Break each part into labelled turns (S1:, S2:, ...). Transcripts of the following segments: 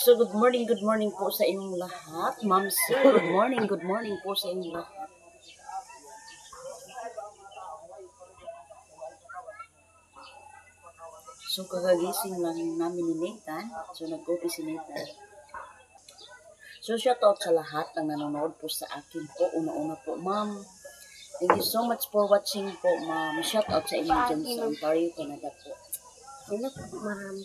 S1: So, good morning po sa inyong lahat. Ma'am Sue, good morning po sa inyong lahat. So, kagagising lang namin ni Nathan. So, nag-coffee si Nathan. So, shout out sa lahat ng nanonood po sa akin po. Una-una po, ma'am. Thank you so much for watching po, ma'am. Shout out sa inyo dyan sa Ontario, Canada po.
S2: Hello po, ma'am.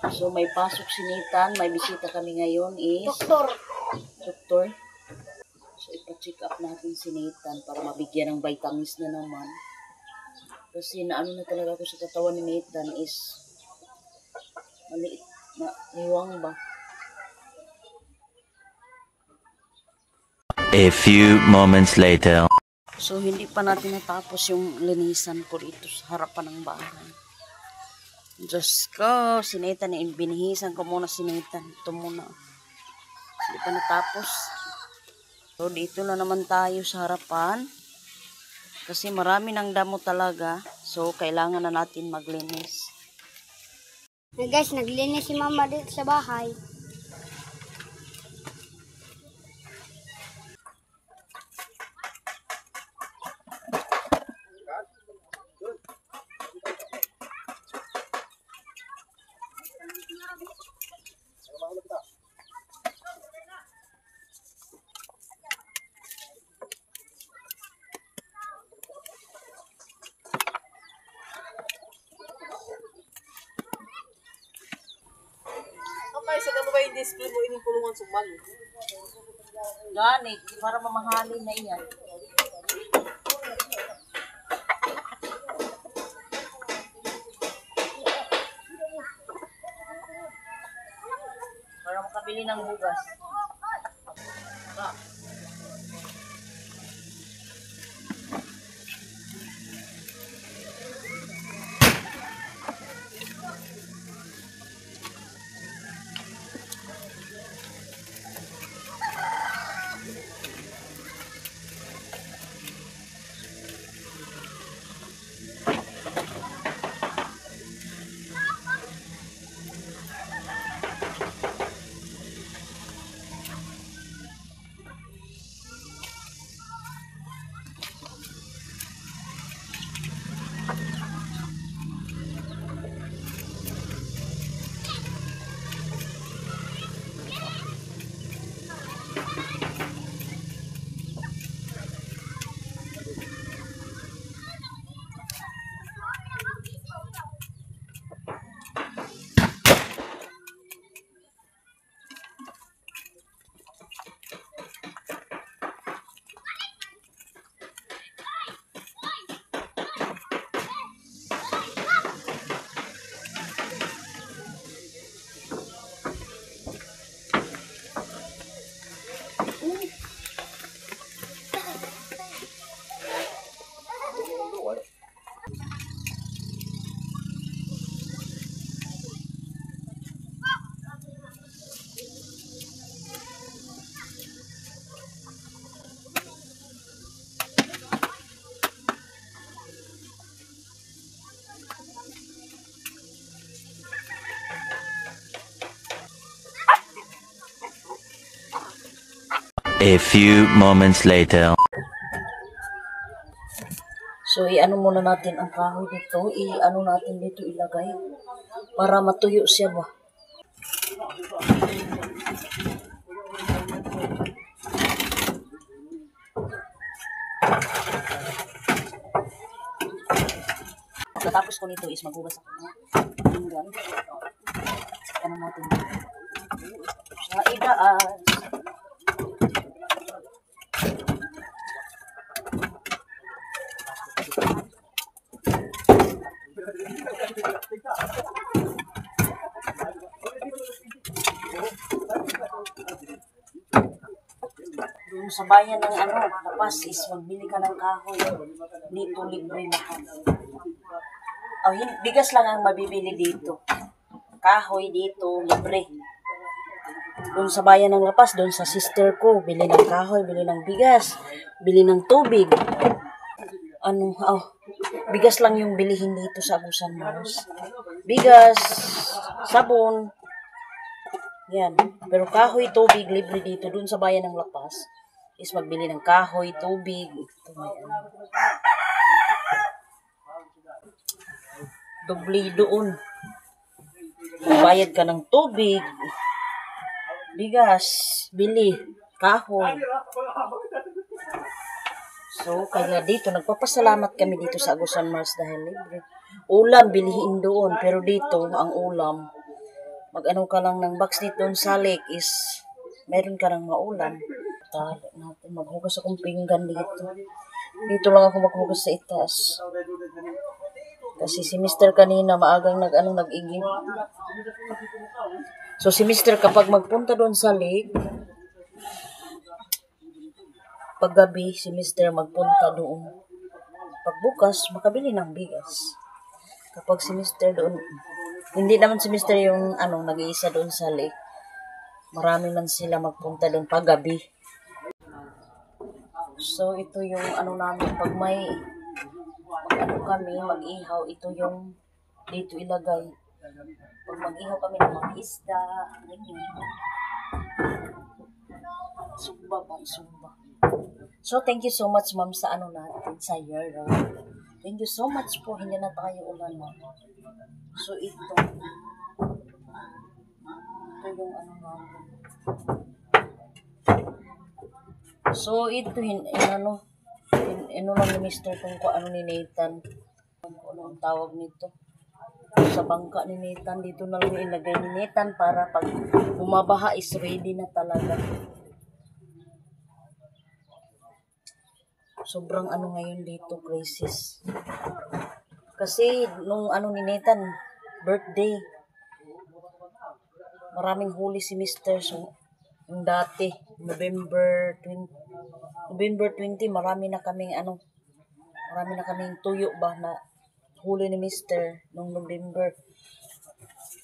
S1: So, may pasok si Nathan. May bisita kami ngayon is... Doktor. So, ipa-check up natin si Nathan para mabigyan ng vitamins na naman. Kasi naano na talaga ako sa katawan ni Nathan is maliit na niwang ba.
S3: A few moments later.
S1: So, hindi pa natin natapos yung linisan ko dito sa harapan ng bahay. Diyos ko, si Nathan, binihisan ko muna si Nathan. Ito muna. Hindi pa natapos. So, dito na naman tayo sa harapan. Kasi marami ng damo talaga. So, kailangan na natin maglinis.
S2: Guys, naglinis si mama dito sa bahay.
S4: Okay, sa damo ba yung display mo ining pulungan suman?
S1: Ganit, para mamahalin na iyan. Para makabili ng bugas.
S3: A few moments later.
S1: So, i-ano muna natin ang kahoy dito. I-ano natin dito ilagay. Para matuyo siya ba. Pagkatapos ko nito is maghugas ako na pinggan. Ano natin dito. Sa idaas. Doon sa bayan ng Lapas is magbili ka ng kahoy. Dito libre lahat. Bigas lang ang mabibili dito. Kahoy dito, libre. Doon sa bayan ng Lapas, doon sa sister ko, bili ng kahoy, bili ng bigas, bili ng tubig. Bigas lang yung bilihin dito sa Agusan Mars. Bigas, sabon, yan. Pero kahoy, tubig, libre dito. Dun sa bayan ng Lapas is magbili ng kahoy, tubig. Ito may ano. Dubli doon. Bayad ka ng tubig, bigas, bili, kahoy. So, kaya dito, nagpapasalamat kami dito sa Agusan Mars dahil libre. Ulam, bilihin doon. Pero dito, ang ulam, mag-ano ka lang ng box dito sa lake is, meron ka ng maulam. Talo natin, maghugas akong pinggan dito. Dito lang ako maghugas sa itaas. Kasi si Mr. kanina, maagang nag-igib. So, si Mr. kapag magpunta doon sa lake, paggabi, si Mr. magpunta doon. Pagbukas, makabili ng bigas. Kapag si Mr. doon, hindi naman si Mr. yung nag-iisa doon sa lake. Marami man sila magpunta doon paggabi. So, ito yung namin, pag may kami, mag-ihaw, ito yung dito ilagay. Pag mag-ihaw kami ng mga isda, ganyan. Sumba ba? Sumba. So, thank you so much, ma'am, sa natin, sa year. Thank you so much po. Hindi na tayo ulan na. So, ito yung natin. So, ito, lang ni Mr. kung ano ni Nathan. Kung ano ang tawag nito. Sa bangka ni Nathan, dito na lang ilagay ni Nathan para pag bumabaha is ready na talaga. Sobrang ngayon dito, crisis. Kasi, nung ni Nathan, birthday, maraming huli si Mr. So, yung dati, November 20, marami na kaming tuyo ba na huli ni Mr. nung November.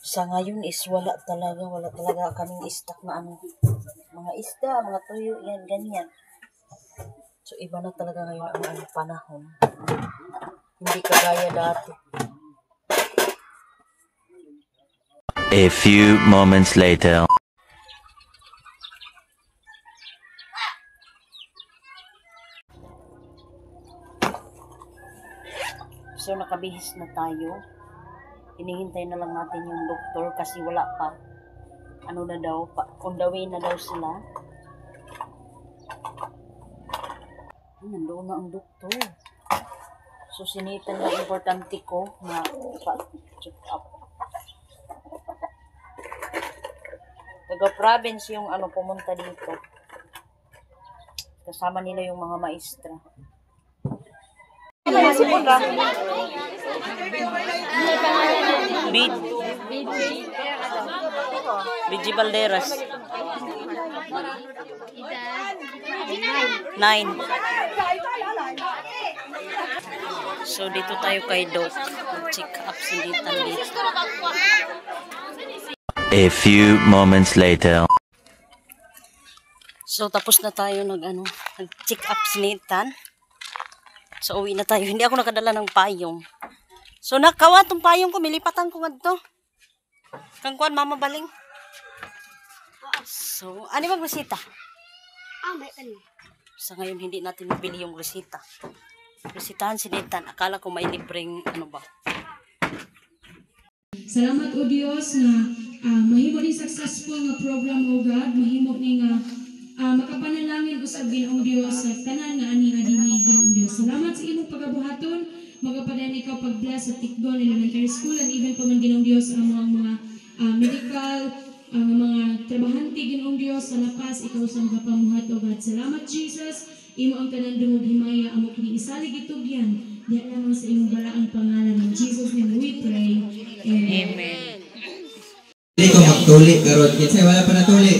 S1: Sa ngayon is wala talaga kaming stock na mga isda, mga tuyo, yan, ganyan. So, iba na talaga ngayon ang panahon. Hindi kagaya dati.
S3: A few moments later.
S1: So, nakabihis na tayo. Hinihintay na lang natin yung doktor kasi wala pa. On the way na daw sila. Nandoon na ang doktor. So, sinitan na importante ko na check up. Taga-province yung pumunta dito. Kasama nila yung mga maestra. BG Balderas. 9. So, dito tayo kay Doc. Check up si Nathan dito.
S3: A few moments later.
S1: So, tapos na tayo nag-check up si Nathan. So, uwi na tayo. Hindi ako nakadala ng payong. So, nakawa itong payong ko. Milipatan ko nga ito. Kangkuan, mama baling. So, ano bang resita?
S2: May
S1: Sa ngayon, hindi natin mabili yung resita. Resitahan si Nathan. Akala ko may libreng ba.
S5: Salamat o Diyos na mahimo ni successful nga program o God. Mahimo ni nga makapanalangin usab Ginoong Dios sa tanan nga ani adini Ginoong Dios. Salamat sa imong pagabuhaton. Magapadan ikaw pag-bless sa Tikdon Elementary School and even pa man Ginoong Dios ang mga medical mga trabahante Ginoong Dios sa lapas ikaw sa magapamuhat o God. Salamat Jesus. Imo ang tanan dungog himaya amo kini isalig itugyan. Diya lamang sa imong balaang pangalan in Jesus name we pray. Amen.
S6: Dili ko magtuli karon kinsa wala pa natuli.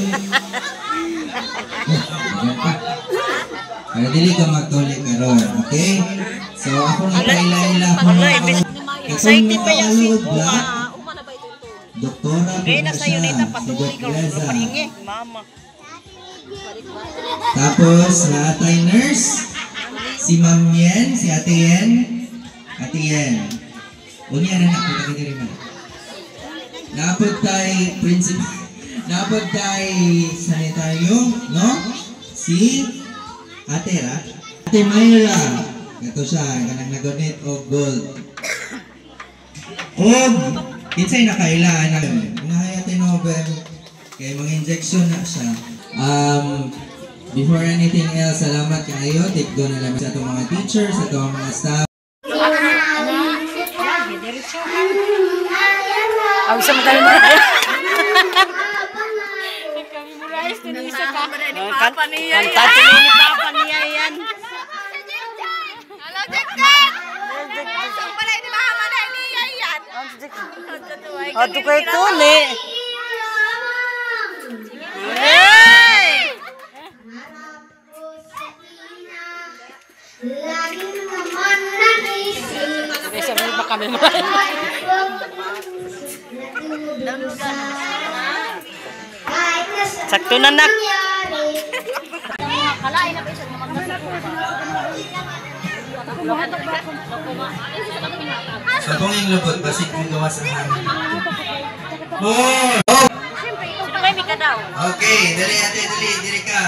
S6: Pero dili ka magtuli karon, okay? So ako na kaila-ila
S1: excited pa yung
S6: singko. Doktora
S1: kaya na sa'yo nita patuloy ka paningi, mama.
S6: Tapos natay nurse si Ma'am Yen, si Ate Yen. Ate Yen. Unya na punta ka diri man. Napod tay principal. Napod tay sanitario, no? Si Ate Ra. Ate Mayra. Ito siya, kanang nagonit og gold. Og kinsay nakailaan na Nobel kay mga injection na siya. Before anything else, salamat kayo. Tigdo na lang sa itong mga teachers, sa itong mga staff.
S1: Ang isa mo tayo na. Kanta ni Papa niya yan.
S2: Hello, Jack! Saan pala ni Mama na niya yan?
S1: Ato kay Tuli.
S2: Laging naman nagising.
S1: Kasi ba kami mo? Sakto na nak.
S6: Sa kong yung lubot, basig yung gawa sa hangin.
S1: Sino kayo may kadaw?
S6: Okay, dali ate, dali ka.